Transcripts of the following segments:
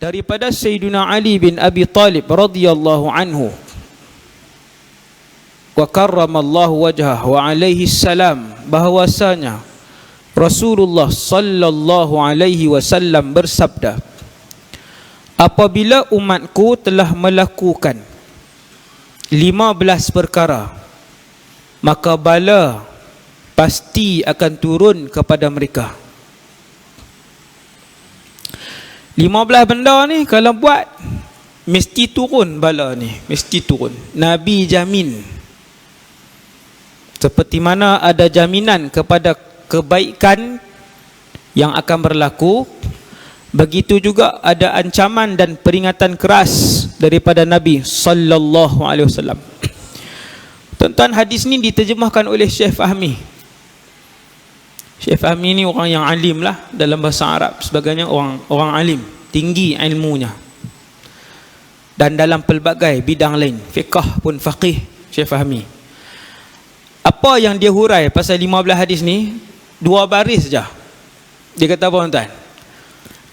daripada Sayyidina Ali bin Abi Talib radhiyallahu anhu wa karramallahu wajhah wa alaihi salam, bahwasanya Rasulullah sallallahu alaihi wasallam bersabda, apabila umatku telah melakukan 15 perkara, maka bala pasti akan turun kepada mereka. 15 benda ni kalau buat mesti turun bala ni, mesti turun. Nabi jamin. Seperti mana ada jaminan kepada kebaikan yang akan berlaku, begitu juga ada ancaman dan peringatan keras daripada Nabi sallallahu alaihi wasallam. Tuan-tuan, hadis ni diterjemahkan oleh Syekh Fahmi. Syekh Fahmi ni orang yang alim lah dalam bahasa Arab, sebagainya orang alim, tinggi ilmunya. Dan dalam pelbagai bidang lain, fiqh pun faqih Syekh Fahmi. Apa yang dia hurai pasal 15 hadis ni, 2 baris saja. Dia kata apa tuan-tuan?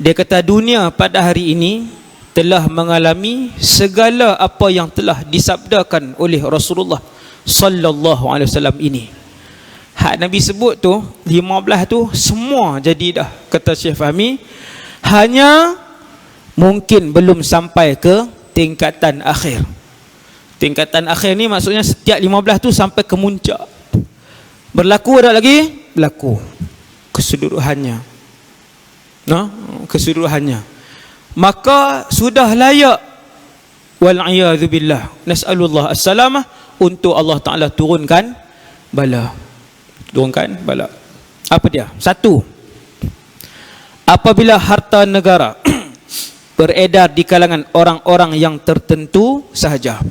Dia kata dunia pada hari ini telah mengalami segala apa yang telah disabdakan oleh Rasulullah sallallahu alaihi wasallam ini. Hak Nabi sebut tu 15 tu semua jadi dah, kata Syekh Fahmi. Hanya mungkin belum sampai ke tingkatan akhir. Tingkatan akhir ni maksudnya setiap 15 tu sampai ke muncak. Berlaku ada lagi? Berlaku keseluruhannya. Keseluruhannya. Maka sudah layak, wal'iyadzu billah, nas'alullah as-salamah, untuk Allah Ta'ala turunkan bala. Turunkan bala. Apa dia? 1. Apabila harta negara beredar di kalangan orang-orang yang tertentu sahaja,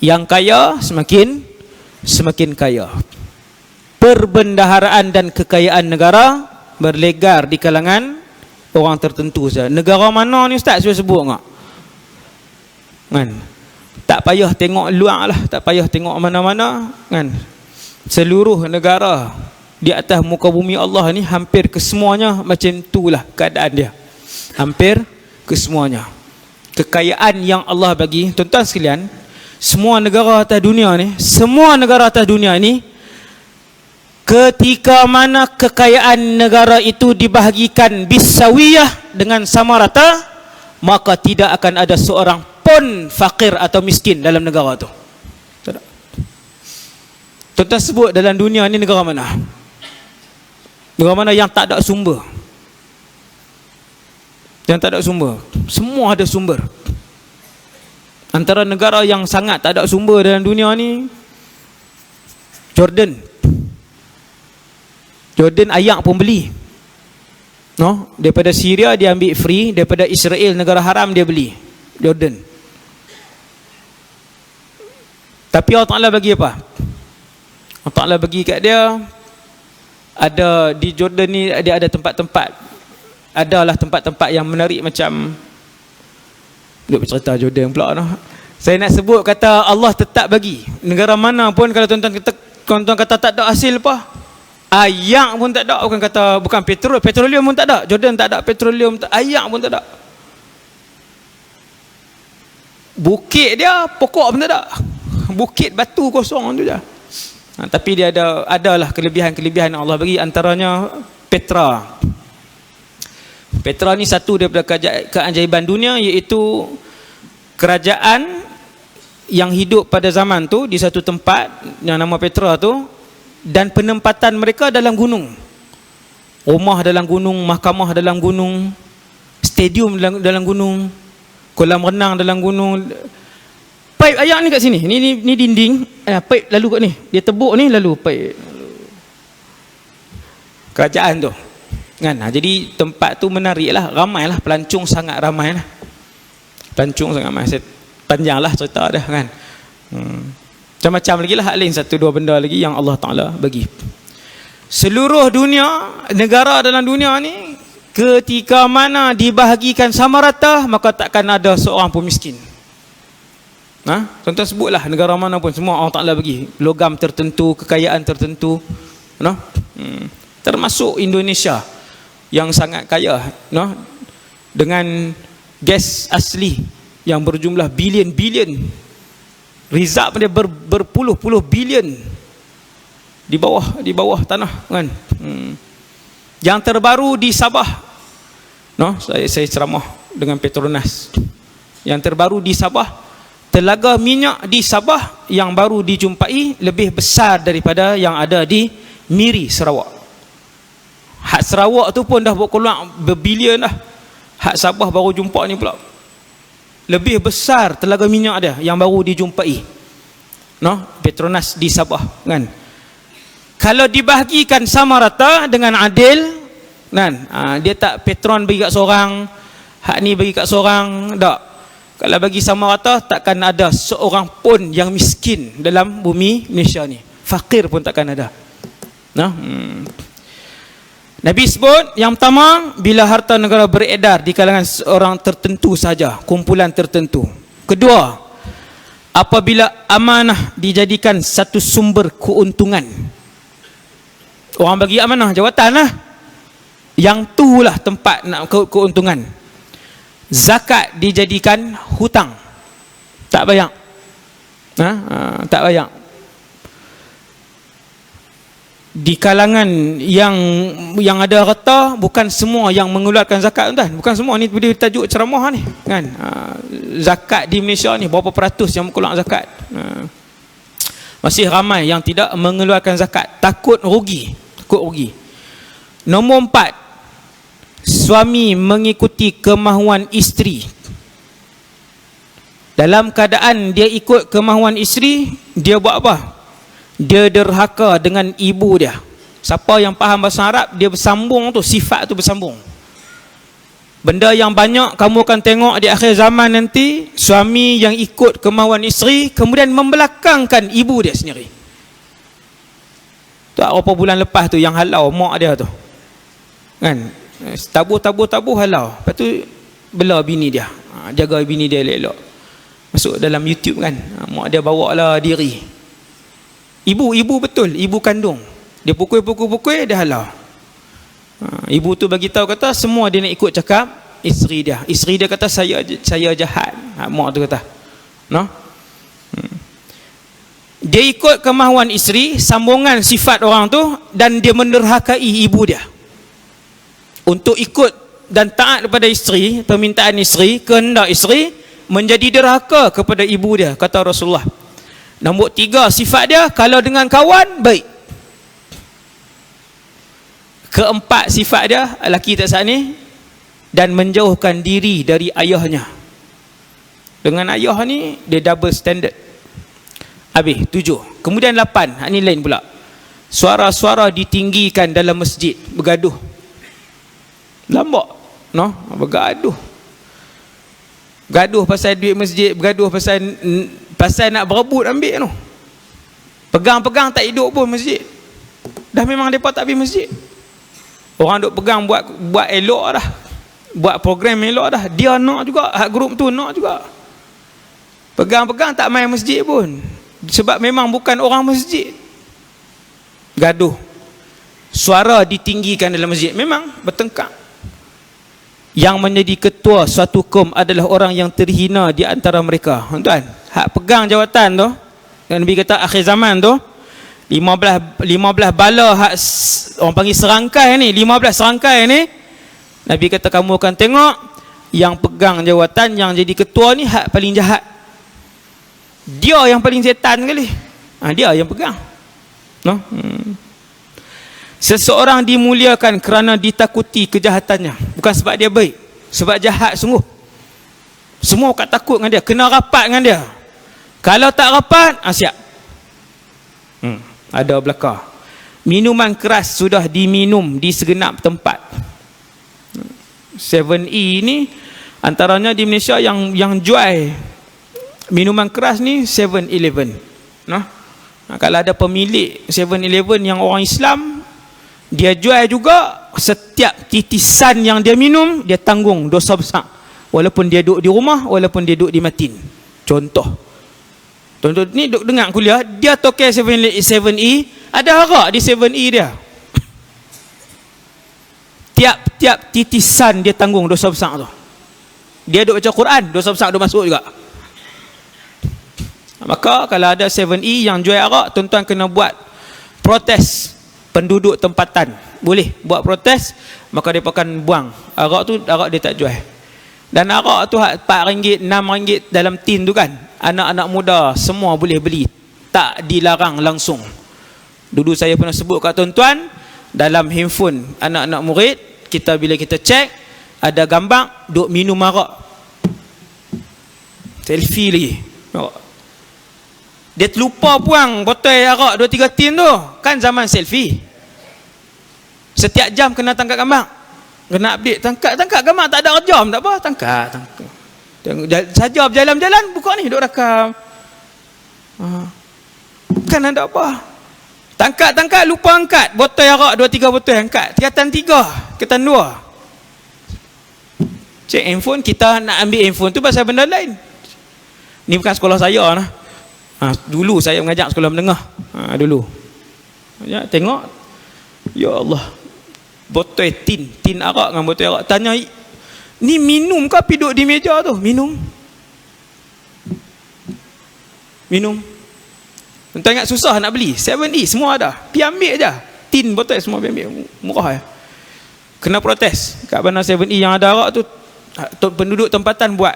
yang kaya semakin kaya. Perbendaharaan dan kekayaan negara berlegar di kalangan orang tertentu saja. Negara mana ni ustaz, saya sebut enggak? Kan? Tak payah tengok luar lah, tak payah tengok mana-mana, kan? Seluruh negara di atas muka bumi Allah ni hampir kesemuanya macam itulah keadaan dia. Hampir kesemuanya. Kekayaan yang Allah bagi, tuan-tuan sekalian, semua negara atas dunia ni, semua negara atas dunia ni, ketika mana kekayaan negara itu dibahagikan bisawiyah, dengan sama rata, maka tidak akan ada seorang pun fakir atau miskin dalam negara tu. Tuan-tuan sebut dalam dunia ni negara mana? Negara mana yang tak ada sumber? Yang tak ada sumber. Semua ada sumber. Antara negara yang sangat tak ada sumber dalam dunia ni, Jordan. Jordan ayak pun beli. Daripada Syria dia ambil free, daripada Israel negara haram dia beli. Jordan. Tapi Allah Ta'ala bagi apa? Allah Ta'ala bagi kat dia, ada di Jordan ni dia ada tempat-tempat, adalah tempat-tempat yang menarik macam, duk bercerita Jordan pula saya nak sebut, kata Allah tetap bagi. Negara mana pun kalau tuan-tuan kata tak ada hasil apa, ayak pun tak ada, bukan petroleum pun tak ada. Jordan tak ada petroleum, ayak pun tak ada. Bukit dia pokok pun tak ada. Bukit batu kosong tu je. Tapi dia adalah kelebihan-kelebihan yang Allah bagi, antaranya Petra. Petra ni satu daripada keajaiban dunia, iaitu kerajaan yang hidup pada zaman tu di satu tempat yang nama Petra tu, dan penempatan mereka dalam gunung. Rumah dalam gunung, mahkamah dalam gunung, stadium dalam gunung, kolam renang dalam gunung. Paip ayak ni kat sini, ni dinding, paip lalu kat ni, dia tebuk ni lalu paip kerajaan tu, kan? Jadi tempat tu menarik lah, ramai lah, pelancong sangat ramai lah, pelancong sangat ramai. Panjang lah cerita dah, kan? Macam-macam lagi lah, lain 1-2 benda lagi yang Allah Ta'ala bagi. Seluruh dunia, negara dalam dunia ni, ketika mana dibahagikan sama rata, maka takkan ada seorang pun miskin. Tuan-tuan sebutlah negara mana pun, semua Allah Ta'ala bagi logam tertentu, kekayaan tertentu, termasuk Indonesia yang sangat kaya, dengan gas asli yang berjumlah bilion-bilion, reserve dia berpuluh-puluh bilion di bawah tanah kan. Yang terbaru di Sabah, saya ceramah dengan Petronas. Yang terbaru di Sabah, telaga minyak di Sabah yang baru dijumpai lebih besar daripada yang ada di Miri, Sarawak. Hak Sarawak tu pun dah berkeluar berbilion dah. Hak Sabah baru jumpa ni pula. Lebih besar telaga minyak dia yang baru dijumpai. Petronas di Sabah kan. Kalau dibahagikan sama rata dengan adil kan, dia tak Petron bagi kat seorang, hak ni bagi kat seorang, tak. Kalau bagi sama rata, takkan ada seorang pun yang miskin dalam bumi Malaysia ni. Fakir pun takkan ada. Nabi sebut yang pertama, bila harta negara beredar di kalangan seorang tertentu saja, kumpulan tertentu. Kedua, apabila amanah dijadikan satu sumber keuntungan. Orang bagi amanah jawatan lah, yang tu lah tempat nak keuntungan. Zakat dijadikan hutang, tak bayar, tak bayar. Di kalangan yang ada harta, bukan semua yang mengeluarkan zakat tuan, bukan semua ni. Dia tajuk ceramah ni kan. Zakat di Malaysia ni berapa peratus yang mengeluarkan zakat? Masih ramai yang tidak mengeluarkan zakat, takut rugi. Nombor 4, suami mengikuti kemahuan isteri. Dalam keadaan dia ikut kemahuan isteri, dia buat apa? Dia derhaka dengan ibu dia. Siapa yang faham bahasa Arab, dia bersambung tu, sifat tu bersambung. Benda yang banyak kamu akan tengok di akhir zaman nanti, suami yang ikut kemahuan isteri kemudian membelakangkan ibu dia sendiri. Tu berapa bulan lepas tu yang halau mak dia tu kan, tabuh halau, lepas tu bela bini dia, jaga bini dia elok-elok. Masuk dalam YouTube kan, mak dia bawa lah diri. Ibu betul, ibu kandung. Dia pukul, dia halau. Ibu tu bagi tahu, kata semua dia nak ikut cakap isteri dia. Isteri dia kata saya jahat. Mak tu kata, dia ikut kemahuan isteri, sambungan sifat orang tu, dan dia menderhakai ibu dia. Untuk ikut dan taat kepada isteri, permintaan isteri, kehendak isteri, menjadi derhaka kepada ibu dia, kata Rasulullah. Nombor 3, sifat dia kalau dengan kawan baik. Keempat, sifat dia, lelaki tak saat ni, dan menjauhkan diri dari ayahnya. Dengan ayah ni dia double standard. Habis 7. Kemudian 8, ini lain pula. Suara-suara ditinggikan dalam masjid, bergaduh. Lambak, bergaduh. Gaduh pasal duit masjid, bergaduh pasal nak berebut ambil tu. Pegang-pegang tak hidup pun masjid. Dah memang mereka tak pergi masjid. Orang duk pegang buat elok dah. Buat program elok dah. Dia nak juga, hak grup tu nak juga. Pegang-pegang tak main masjid pun. Sebab memang bukan orang masjid. Gaduh. Suara ditinggikan dalam masjid. Memang bertengkar. Yang menjadi ketua suatu kaum adalah orang yang terhina di antara mereka. Tuan, hak pegang jawatan tu, yang Nabi kata akhir zaman tu, 15 bala hak orang panggil serangkai ni, 15 serangkai ni, Nabi kata kamu akan tengok yang pegang jawatan, yang jadi ketua ni hak paling jahat. Dia yang paling setan kali. Dia yang pegang. Seseorang dimuliakan kerana ditakuti kejahatannya, bukan sebab dia baik, sebab jahat sungguh. Semua kat takut dengan dia, kena rapat dengan dia. Kalau tak rapat, siap. Ada belakang. Minuman keras sudah diminum di segenap tempat. 7E ni antaranya di Malaysia yang jual minuman keras ni 7-Eleven. Kalau ada pemilik 7-Eleven yang orang Islam, dia jual juga, setiap titisan yang dia minum dia tanggung dosa besar, walaupun dia duduk di rumah, walaupun dia duduk di Matin. Contoh ni duduk dengar kuliah, dia token 7E, ada harap di 7E dia. Tiap-tiap titisan dia tanggung dosa besar tu. dia duk baca Quran, dosa besar duk masuk juga. Maka kalau ada 7E yang jual arak, tuan-tuan kena buat protes penduduk tempatan. Boleh buat protes, maka dia akan buang arak tu, arak dia tak jual. Dan arak tu RM4, RM6 dalam tin tu kan, anak-anak muda semua boleh beli, tak dilarang langsung. Dulu saya pernah sebut kat tuan-tuan, dalam handphone anak-anak murid kita, bila kita cek ada gambar duk minum arak, selfie lagi. Dia terlupa buang botol arak 2-3 tin tu. Kan zaman selfie, setiap jam kena tangkap gambar, kena update. Tangkap gambar, tak ada jam, tak apa, tangkap. Saja berjalan-jalan buka ni duk rakam. Kan ada apa, tangkap lupa angkat botol arak 2-3 botol, angkat tingkatan 3, tingkatan 2. Cek handphone, kita nak ambil handphone tu pasal benda lain. Ni bukan sekolah saya lah. Dulu saya mengajar sekolah menengah. Dulu ya, tengok, ya Allah, botol tin arak dengan botol arak. Tanya, ni minum ke pergi duduk di meja tu? Minum. Tuan ingat susah nak beli 7E, semua ada, pergi ambil je. Tin botol semua pergi ambil, murah ya. Kena protes kat mana 7E yang ada arak tu, penduduk tempatan buat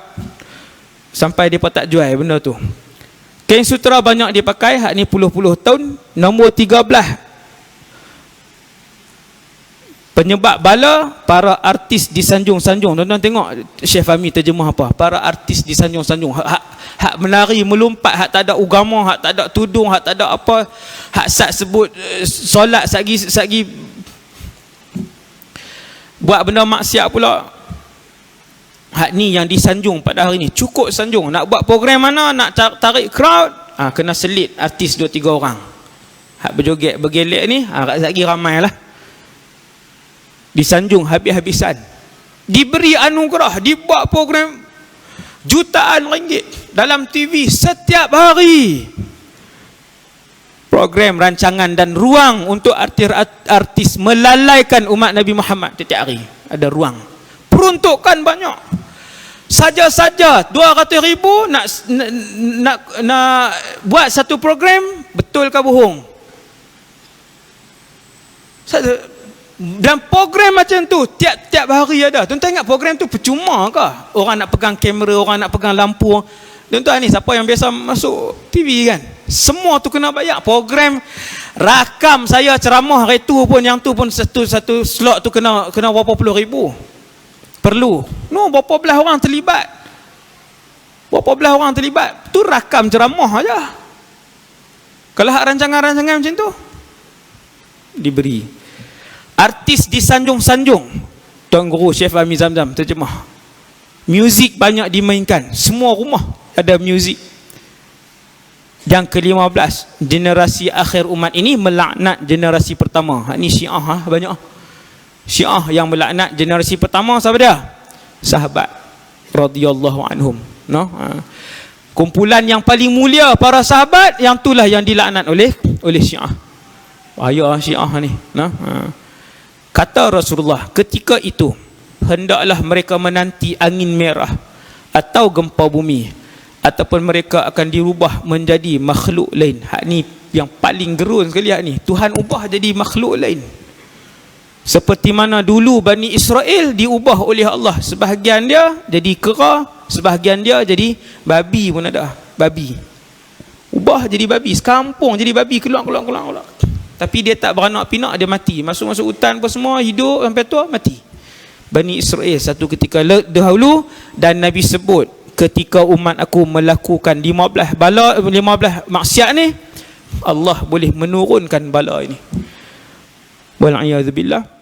sampai dia tak jual benda tu. Kain sutera banyak dipakai, hak ni puluh-puluh tahun. Nombor 13, penyebab bala, para artis disanjung-sanjung. Tuan-tuan tengok Syekh Fahmi terjemah apa, para artis disanjung-sanjung. Hak menari melompat, hak tak ada agama, hak tak ada tudung, hak tak ada apa, hak sat sebut solat, sagi buat benda maksiat pula. Hak ni yang disanjung pada hari ni. Cukup sanjung. Nak buat program mana, nak tarik crowd, kena selit artis 2-3 orang. Hak berjoget bergelek ni, lagi ramai lah. Disanjung habis-habisan. Diberi anugerah, dibuat program jutaan ringgit dalam TV setiap hari. Program, rancangan dan ruang untuk artis melalaikan umat Nabi Muhammad setiap hari. Ada ruang. Peruntukan banyak. Saja-saja 200,000 nak buat satu program, betul ke bohong? Dan program macam tu tiap-tiap hari ada. Tuan-tuan ingat program tu percuma ke? Orang nak pegang kamera, orang nak pegang lampu. Tuan-tuan ni siapa yang biasa masuk TV kan, semua tu kena bayar. Program rakam saya ceramah hari tu pun, yang tu pun satu slot tu kena berapa puluh ribu. Perlu berapa belas orang terlibat, tu rakam ceramah aja. Kalau hak rancangan-rancangan macam tu diberi. Artis disanjung-sanjung. Tuan Guru Syekh Fahmi Zamzam terjemah. Muzik banyak dimainkan, semua rumah ada muzik. Yang ke-15, generasi akhir umat ini melaknat generasi pertama. Hak ni Syiah banyak. Syiah yang melaknat generasi pertama siapa dia? Sahabat radhiyallahu anhum. Kumpulan yang paling mulia para sahabat, yang itulah yang dilaknat oleh Syiah. Bahaya Syiah ni. Kata Rasulullah, ketika itu hendaklah mereka menanti angin merah atau gempa bumi, ataupun mereka akan dirubah menjadi makhluk lain. Hak ni yang paling gerun sekali. Hak ni Tuhan ubah jadi makhluk lain. Seperti mana dulu Bani Israel diubah oleh Allah, sebahagian dia jadi kera, sebahagian dia jadi babi pun ada. Babi ubah jadi babi, sekampung jadi babi, keluar. Tapi dia tak beranak pinak, dia mati. Masuk hutan apa semua, hidup sampai tua, mati. Bani Israel satu ketika dahulu. Dan Nabi sebut, ketika umat aku melakukan 15 maksiat ni, Allah boleh menurunkan bala ini. Wal'iyadzubillah.